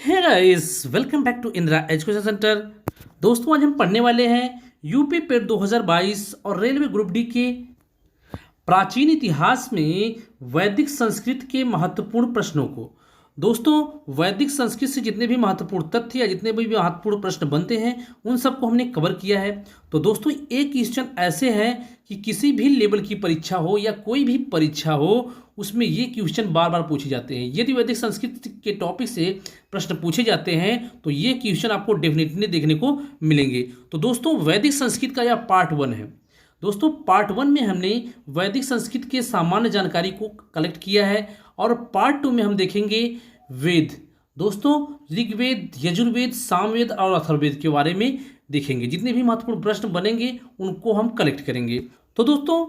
Hey guys, welcome back to Indira education centre. दोस्तों, आज हम पढ़ने वाले हैं यूपी पेट 2022 और रेलवे ग्रुप डी के प्राचीन इतिहास में वैदिक संस्कृत के महत्वपूर्ण प्रश्नों को। दोस्तों, वैदिक संस्कृत से जितने भी महत्वपूर्ण तथ्य या जितने भी महत्वपूर्ण प्रश्न बनते हैं उन सबको हमने कवर किया है। तो दोस्तों, एक क्वेश्चन ऐसे हैं कि किसी भी लेवल की परीक्षा हो या कोई भी परीक्षा हो, उसमें ये क्वेश्चन बार बार पूछे जाते हैं। यदि वैदिक संस्कृत के टॉपिक से प्रश्न पूछे जाते हैं तो ये क्वेश्चन आपको डेफिनेटली देखने को मिलेंगे। तो दोस्तों, वैदिक संस्कृत का यह पार्ट 1 है। दोस्तों, पार्ट 1 में हमने वैदिक संस्कृत के सामान्य जानकारी को कलेक्ट किया है और पार्ट 2 में हम देखेंगे वेद। दोस्तों, ऋग्वेद, यजुर्वेद, सामवेद और अथर्ववेद के बारे में देखेंगे। जितने भी महत्वपूर्ण प्रश्न बनेंगे उनको हम कलेक्ट करेंगे। तो दोस्तों,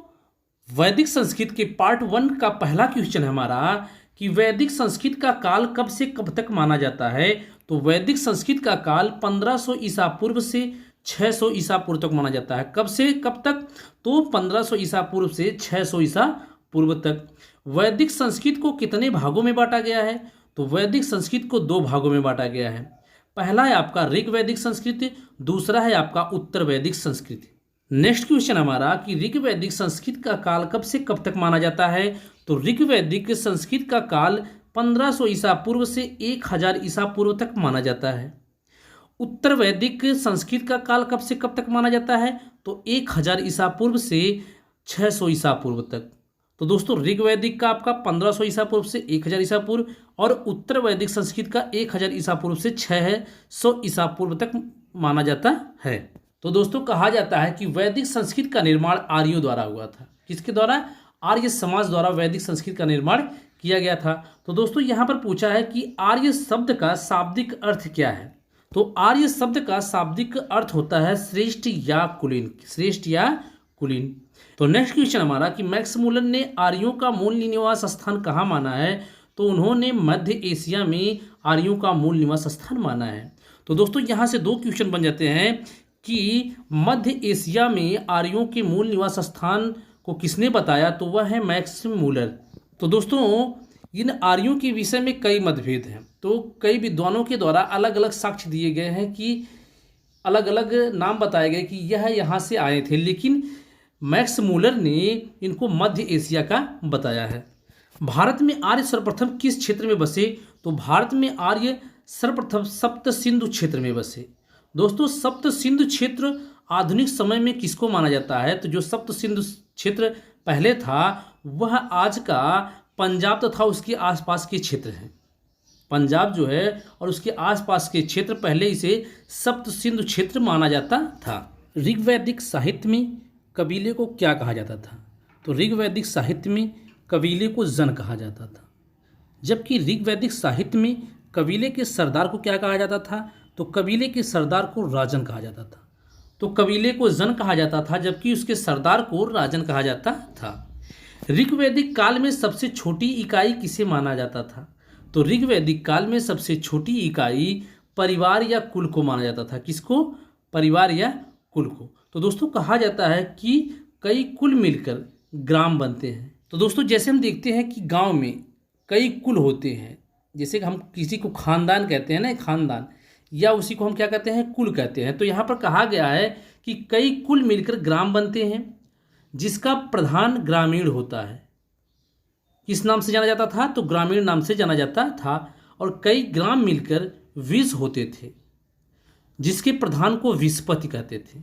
वैदिक संस्कृत के पार्ट 1 का पहला क्वेश्चन है हमारा कि वैदिक संस्कृत का काल कब से कब तक माना जाता है। तो वैदिक संस्कृत का काल 1500 ईसा पूर्व से 600 ईसा पूर्व तक माना जाता है। कब से कब तक? तो 1500 ईसा पूर्व से 600 ईसा पूर्व तक। वैदिक संस्कृत को कितने भागों में बांटा गया है? तो वैदिक संस्कृत को 2 भागों में बांटा गया है। पहला है आपका ऋग वैदिक संस्कृत, दूसरा है आपका उत्तर वैदिक संस्कृत। नेक्स्ट क्वेश्चन हमारा कि ऋग वैदिक संस्कृत का काल कब से कब तक माना जाता है। तो ऋग वैदिक संस्कृत का काल 1500 ईसा पूर्व से 1000 ईसा पूर्व तक माना जाता है। उत्तर वैदिक संस्कृत का काल कब से कब तक माना जाता है? तो 1000 ईसा पूर्व से 600 ईसा पूर्व तक। तो दोस्तों, ऋग वैदिक का आपका 1500 ईसा पूर्व से 1000 ईसा पूर्व और उत्तर वैदिक संस्कृत का 1000 ईसा पूर्व से 600 ईसा पूर्व तक माना जाता है। तो दोस्तों, कहा जाता है कि वैदिक संस्कृत का निर्माण आर्यों द्वारा हुआ था। किसके द्वारा? आर्य समाज द्वारा वैदिक संस्कृत का निर्माण किया गया था। तो दोस्तों, यहाँ पर पूछा है कि आर्य शब्द का शाब्दिक अर्थ क्या है। तो आर्य शब्द का शाब्दिक अर्थ होता है श्रेष्ठ या कुलीन। श्रेष्ठ या कुलीन। तो नेक्स्ट क्वेश्चन हमारा कि मैक्स मूलर ने आर्यों का मूल निवास स्थान कहाँ माना है। तो उन्होंने मध्य एशिया में आर्यों का मूल निवास स्थान माना है। तो दोस्तों, यहाँ से 2 क्वेश्चन बन जाते हैं कि मध्य एशिया में आर्यों के मूल निवास स्थान को किसने बताया। तो वह है मैक्स मूलर। तो दोस्तों, इन आर्यों के विषय में कई मतभेद हैं। तो कई विद्वानों के द्वारा अलग अलग साक्ष्य दिए गए हैं कि अलग अलग नाम बताए गए कि यह यहाँ से आए थे, लेकिन मैक्स मूलर ने इनको मध्य एशिया का बताया है। भारत में आर्य सर्वप्रथम किस क्षेत्र में बसे। तो भारत में आर्य सर्वप्रथम सप्त सिंधु क्षेत्र में बसे। दोस्तों, सप्त सिंधु क्षेत्र आधुनिक समय में किसको माना जाता है। तो जो सप्त सिंधु क्षेत्र पहले था वह आज का पंजाब तथा उसके आसपास के क्षेत्र हैं। पंजाब जो है और उसके आसपास के क्षेत्र, पहले इसे सप्त सिंधु क्षेत्र माना जाता था। ऋग्वैदिक साहित्य में कबीले को क्या कहा जाता था। तो ऋग्वैदिक साहित्य में कबीले को जन कहा जाता था, जबकि ऋग्वैदिक साहित्य में कबीले के सरदार को क्या कहा जाता था। तो कबीले के सरदार को राजन कहा जाता था। तो कबीले को जन कहा जाता था जबकि उसके सरदार को राजन कहा जाता था। ऋग्वैदिक काल में सबसे छोटी इकाई किसे माना जाता था। तो ऋग्वैदिक काल में सबसे छोटी इकाई परिवार या कुल को माना जाता था। किसको? परिवार या कुल को। तो दोस्तों, कहा जाता है कि कई कुल मिलकर ग्राम बनते हैं। तो दोस्तों, जैसे हम देखते हैं कि गांव में कई कुल होते हैं, जैसे हम किसी को खानदान कहते हैं ना, खानदान, या उसी को हम क्या कहते हैं, कुल कहते हैं। तो यहाँ पर कहा गया है कि कई कुल मिलकर ग्राम बनते हैं जिसका प्रधान ग्रामीण होता है। किस नाम से जाना जाता था? तो ग्रामीण नाम से जाना जाता था। और कई ग्राम मिलकर विष होते थे जिसके प्रधान को विषपति कहते थे,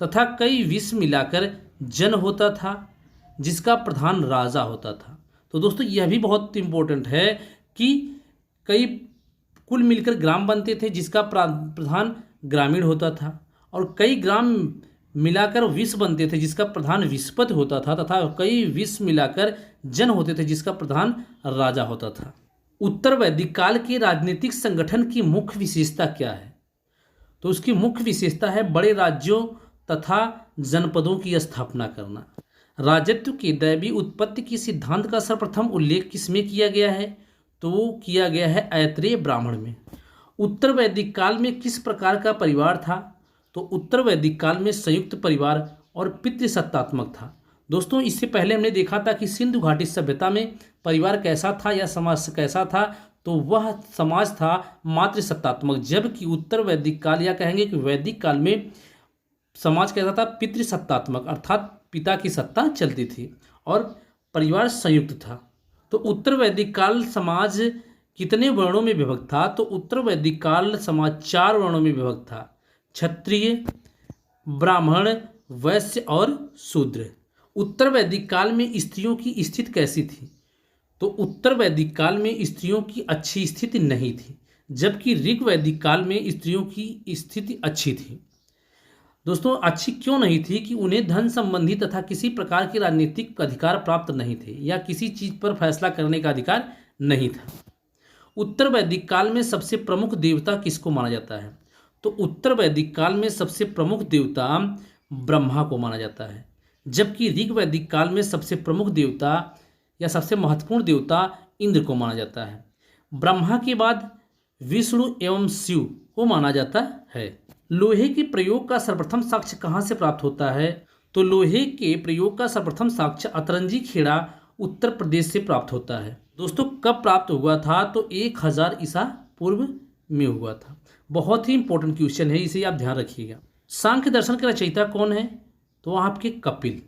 तथा कई विष मिलाकर जन होता था जिसका प्रधान राजा होता था। तो दोस्तों, यह भी बहुत इंपॉर्टेंट है कि कई कुल मिलकर ग्राम बनते थे जिसका प्रधान ग्रामीण होता था, और कई ग्राम मिलाकर विष बनते थे जिसका प्रधान विषपति होता था, तथा कई विष मिलाकर जन होते थे जिसका प्रधान राजा होता था। उत्तर वैदिक काल के राजनीतिक संगठन की मुख्य विशेषता क्या है। तो उसकी मुख्य विशेषता है बड़े राज्यों तथा जनपदों की स्थापना करना। राजत्व के दैवी उत्पत्ति की सिद्धांत का सर्वप्रथम उल्लेख किसमें किया गया है। तो वो किया गया है ऐत्रेय ब्राह्मण में। उत्तर वैदिक काल में किस प्रकार का परिवार था। तो उत्तर वैदिक काल में संयुक्त परिवार और पितृसत्तात्मक था। दोस्तों, इससे पहले हमने देखा था कि सिंधु घाटी सभ्यता में परिवार कैसा था या समाज कैसा था। तो वह समाज था मातृसत्तात्मक, जबकि उत्तर वैदिक काल या कहेंगे कि वैदिक काल में समाज कैसा था, पितृसत्तात्मक, अर्थात पिता की सत्ता चलती थी और परिवार संयुक्त था। तो उत्तर वैदिक काल समाज कितने वर्णों में विभक्त था, तो उत्तर वैदिक काल समाज 4 वर्णों में विभक्त था, क्षत्रिय, ब्राह्मण, वैश्य और शूद्र। उत्तर वैदिक काल में स्त्रियों की स्थिति कैसी थी, तो उत्तर वैदिक काल में स्त्रियों की अच्छी स्थिति नहीं थी, जबकि ऋग वैदिक काल में स्त्रियों की स्थिति अच्छी थी। दोस्तों अच्छी क्यों नहीं थी कि उन्हें धन संबंधी तथा किसी प्रकार के राजनीतिक अधिकार प्राप्त नहीं थे या किसी चीज पर फैसला करने का अधिकार नहीं था। उत्तर वैदिक काल में सबसे प्रमुख देवता किसको माना जाता है, तो उत्तर वैदिक काल में सबसे प्रमुख देवता ब्रह्मा को माना जाता है, जबकि ऋग वैदिक काल में सबसे प्रमुख देवता या सबसे महत्वपूर्ण देवता इंद्र को माना जाता है। ब्रह्मा के बाद विष्णु एवं शिव को माना जाता है। लोहे के प्रयोग का सर्वप्रथम साक्ष्य कहाँ से प्राप्त होता है, तो लोहे के प्रयोग का सर्वप्रथम साक्ष्य अतरंजी खेड़ा उत्तर प्रदेश से प्राप्त होता है। दोस्तों कब प्राप्त हुआ था, तो 1000 ईसा पूर्व में हुआ था। बहुत ही इंपॉर्टेंट क्वेश्चन है, इसे आप ध्यान रखिएगा। सांख्य दर्शन के रचयिता कौन है, तो आपके कपिल।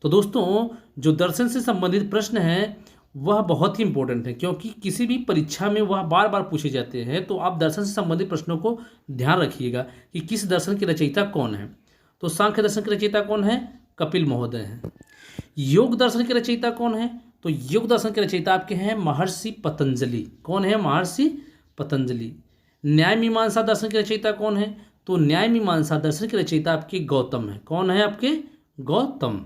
तो दोस्तों जो दर्शन से संबंधित प्रश्न है वह बहुत ही इंपॉर्टेंट है, क्योंकि किसी भी परीक्षा में वह बार बार पूछे जाते हैं। तो आप दर्शन से संबंधित प्रश्नों को ध्यान रखिएगा कि किस दर्शन के रचयिता कौन है। तो सांख्य दर्शन के रचयिता कौन है, कपिल महोदय हैं। योग दर्शन के रचयिता कौन है, तो योग दर्शन के रचयिता आपके हैं महर्षि पतंजलि। कौन है, महर्षि पतंजलि। न्याय मीमांसा दर्शन के रचयिता कौन है, तो न्याय मीमांसा दर्शन के रचयिता आपके गौतम है। कौन है आपके, गौतम।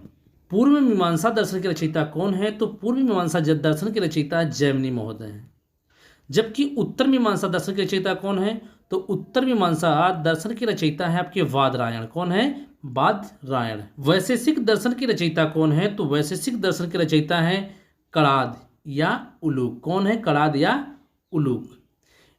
पूर्व मीमांसा दर्शन के रचयिता कौन है, तो पूर्व मीमांसा दर्शन के रचयिता जैमिनी महोदय हैं। जबकि उत्तर मीमांसा दर्शन के रचयिता कौन है, तो उत्तर मीमांसा दर्शन के रचयिता है आपके वादरायण। कौन है, वादरायण। वैशेषिक दर्शन के रचयिता कौन है, तो वैशेषिक दर्शन के रचयिता है कणाद या उलूक। कौन है, कणाद या उलूक।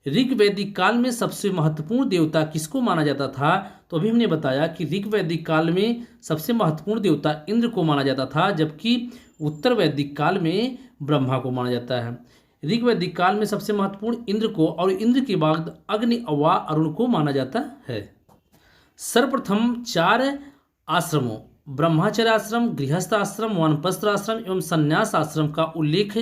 ऋग वैदिक काल में सबसे महत्वपूर्ण देवता किसको माना जाता था, तो अभी हमने बताया कि ऋग वैदिक काल में सबसे महत्वपूर्ण देवता इंद्र को माना जाता था, जबकि उत्तर वैदिक काल में ब्रह्मा को माना जाता है। ऋग वैदिक काल में सबसे महत्वपूर्ण इंद्र को और इंद्र के बाद अग्नि व अरुण को माना जाता है। सर्वप्रथम 4 आश्रमों ब्रह्मचर्य आश्रम, गृहस्थ आश्रम, वानप्रस्थ आश्रम एवं संन्यास आश्रम का उल्लेख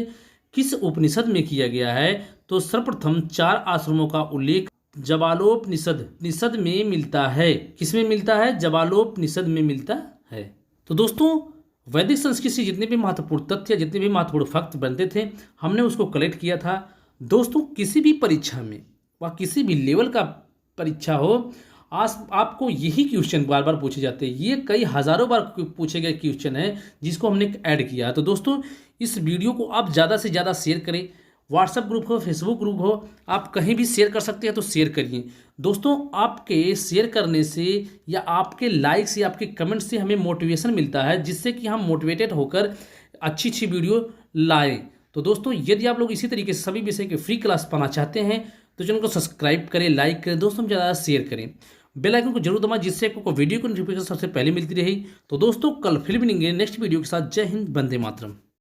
किस उपनिषद में किया गया है, तो सर्वप्रथम 4 आश्रमों का उल्लेख जबालोपनिषद में मिलता है। किसमें मिलता है, जबालोपनिषद में मिलता है। तो दोस्तों वैदिक संस्कृति से जितने भी महत्वपूर्ण तथ्य, जितने भी महत्वपूर्ण फैक्ट बनते थे, हमने उसको कलेक्ट किया था। दोस्तों किसी भी परीक्षा में व किसी भी लेवल का परीक्षा हो, आज आपको यही क्वेश्चन बार बार पूछे जाते हैं। ये कई हज़ारों बार पूछे गए क्वेश्चन है जिसको हमने ऐड किया। तो दोस्तों इस वीडियो को आप ज़्यादा से ज़्यादा शेयर करें। व्हाट्सएप ग्रुप हो, फेसबुक ग्रुप हो, आप कहीं भी शेयर कर सकते हैं, तो शेयर करिए। दोस्तों आपके शेयर करने से या आपके लाइक से, आपके कमेंट से हमें मोटिवेशन मिलता है, जिससे कि हम मोटिवेटेड होकर अच्छी अच्छी वीडियो लाएं। तो दोस्तों यदि आप लोग इसी तरीके से सभी विषय के फ्री क्लास पाना चाहते हैं तो चैनल को सब्सक्राइब करें, लाइक करें, दोस्तों में ज़्यादा शेयर करें, बेल आइकन को जरूर दबाएं, जिससे आपको वीडियो की नोटिफिकेशन सबसे पहले मिलती रही। तो दोस्तों कल फिर मिलेंगे नेक्स्ट वीडियो के साथ। जय हिंद, वंदे मातरम।